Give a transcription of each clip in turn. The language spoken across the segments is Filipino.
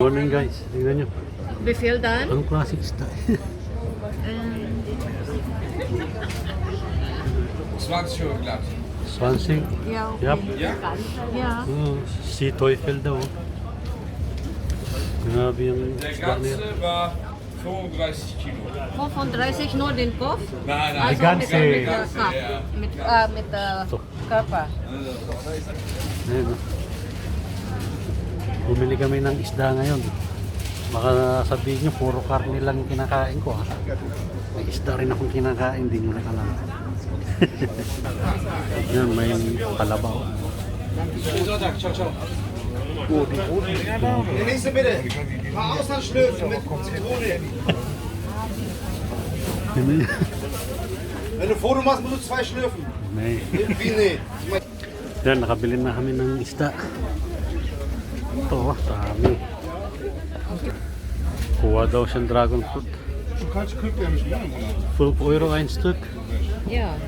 Morning guys, tingnan nyo. Beef well done. Anong klaseng isda? 20 Euro glatt. Swansea? Ja, Yep. Ja? ja. Sea Teufel daw. Grabe yung Der isda niya. ganze war 35 Kilo. 35 nur den Kopf? Nein, nein, Also ganze. mit der Kopf. ja. Mit Körper. Ayun, oh. Bumili kami ng isda ngayon. Baka sabihin nyo, puro karne lang yung kinakain ko. Ha? May isda rin akong kinakain, hindi nyo na alam. Yan, may kalabaw. Schönen Sonntag, ciao, ciao. Der nächste bitte. Mal Ausland schlürfen mit Zitrone. Wenn du ein Foto machst, musst du 2 schlürfen. May, Irgendwie nicht. yan, nakabili na kami ng isda. Ito, dami. Kuha daw siyang dragon fruit. 5 euro ein Stück. Ja.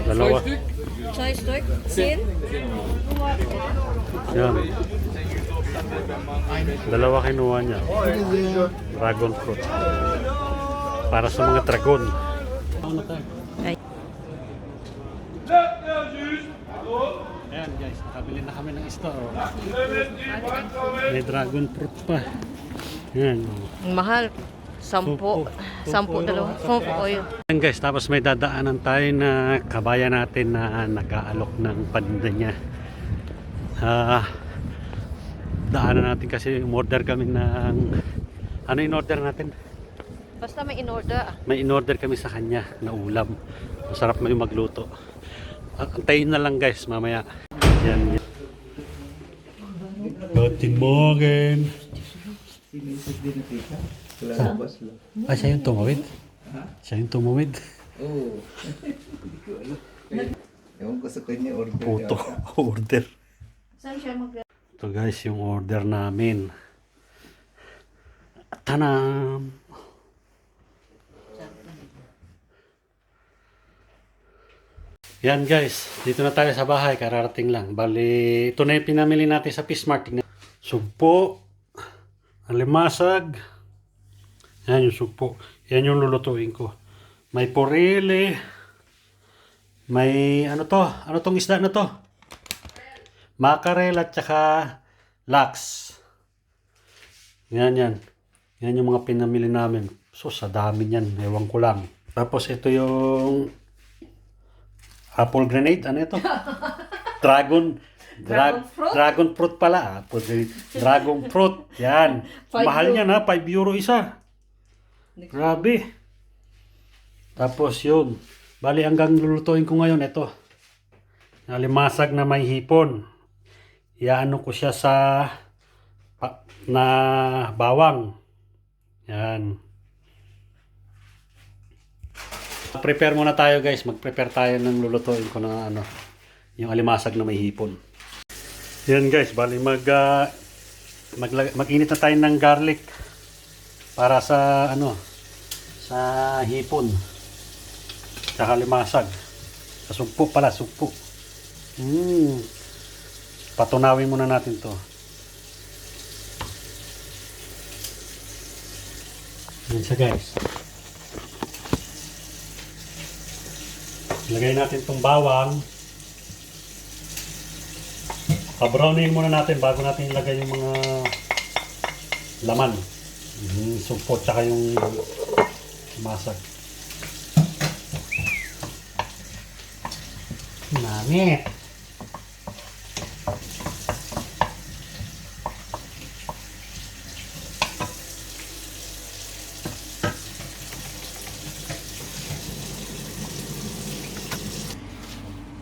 Dalawa. 2 Stück? 10? Yan. Dalawa kinuha niya. Dragon fruit. Para sa mga dragon. Ay. Ayan guys, nakabili na kami ng isda. Oh. May dragon fruit pa. Yan. Oh. Ang mahal. 10. 10 dalawa. 5 oil. Ayan guys, tapos may dadaanan tayo na kabayan natin na nag-aalok ng paninda niya. Daanan natin kasi umorder kami ng... Ano in-order natin? Basta may in-order. May in-order kami sa kanya na ulam. Masarap mo yung magluto. Antayin na lang guys, mamaya. Yan. Guten Morgen. Ah, siya yung tumawid? Siya yung tumawid? Oh. Ewan ko sa kanya order. Puto, order. Saan siya mag... Ito guys, yung order namin. Tanam! Yan guys, dito na tayo sa bahay, kararating lang. Bali, ito na yung pinamili natin sa Peace Mart. Sugpo, alimasag, yan yung sugpo. Yan yung lulutuin ko. May porele, may ano to? Ano tong isda na to? Mackerel at saka lax. Yan yan. Yan yung mga pinamili namin. So sa dami niyan, ewan ko lang. Tapos ito yung apple grenade, ano ito? Dragon fruit? Dragon fruit pala. Apple grenade. Dragon fruit. Yan. Mahal niyan ha, 5 euro isa. Grabe. Tapos yun. Bali hanggang lulutuin ko ngayon ito. Nalimasag na may hipon. Iyaano ko siya sa na bawang. Yan. Prepare muna tayo guys, mag-prepare tayo ng lulutuin ko na ano, yung alimasag na may hipon. Yan guys, bali mag-init na tayo ng garlic para sa ano, sa hipon. Tsaka alimasag. Sa sugpo pala, sugpo. Patunawin muna natin to. Yan siya guys. Ilagay natin itong bawang. Pa-brownin muna natin bago natin ilagay yung mga laman. Sugpo tsaka yung masag. Namit.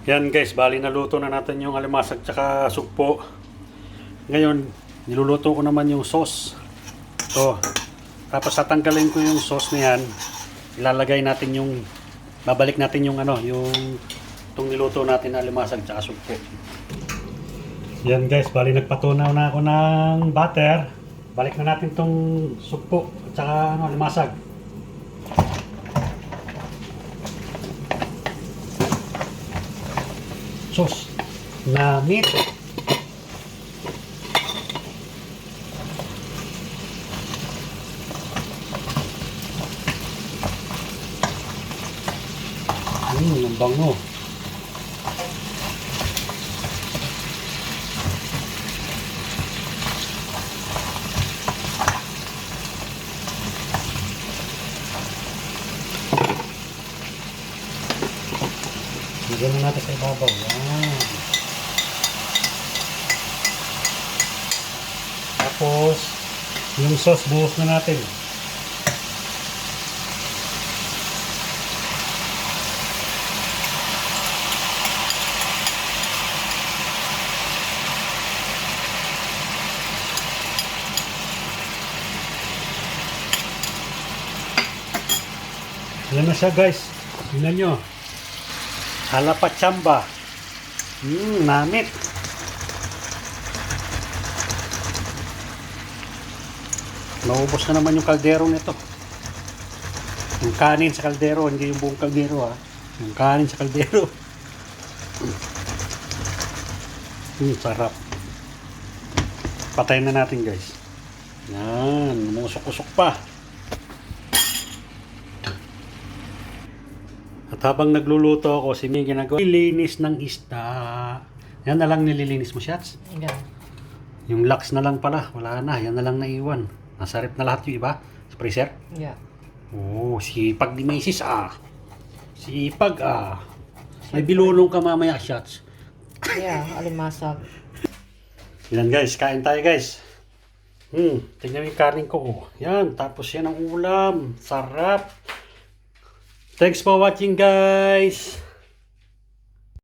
Yan guys, bali naluto na natin yung alimasag tsaka sugpo. Ngayon, niluluto ko naman yung sauce. Ito. Tapos tatanggalin ko yung sauce na yan. Ilalagay natin yung, babalik natin yung ano, yung itong niluto natin na alimasag tsaka sugpo. Yan guys, bali nagpatunaw na ako ng butter. Balik na natin itong sugpo at tsaka ano, alimasag. Sauce na meat. Ang bango. Bigyan na natin sa ibabaw. Yan. Tapos, yung sauce, buhos na natin. Ayan na siya guys. Tingnan nyo. Halapachamba. Namit. Maubos na naman yung kaldero nito. Yung kanin sa kaldero, hindi yung buong kaldero ha. Yung kanin sa kaldero. Sarap. Patayin na natin guys. Yan, umusok-usok pa. At habang nagluluto ako, si May ginagawa nililinis ng isda. Yan na lang nililinis mo, Shots? Yeah. Yung laks na lang pala, wala na. Yan na lang naiwan. Nasa rep na lahat yung iba. Sa freezer. Yeah. Oh, sipag ni Macy's ah. Sipag ah. May bilulong ka mamaya, Shots. Yeah, alimasag. Yan guys, kain tayo guys. Tingnan mo yung kanin ko. Oh. Yan, tapos yan ang ulam. Sarap. Thanks for watching guys.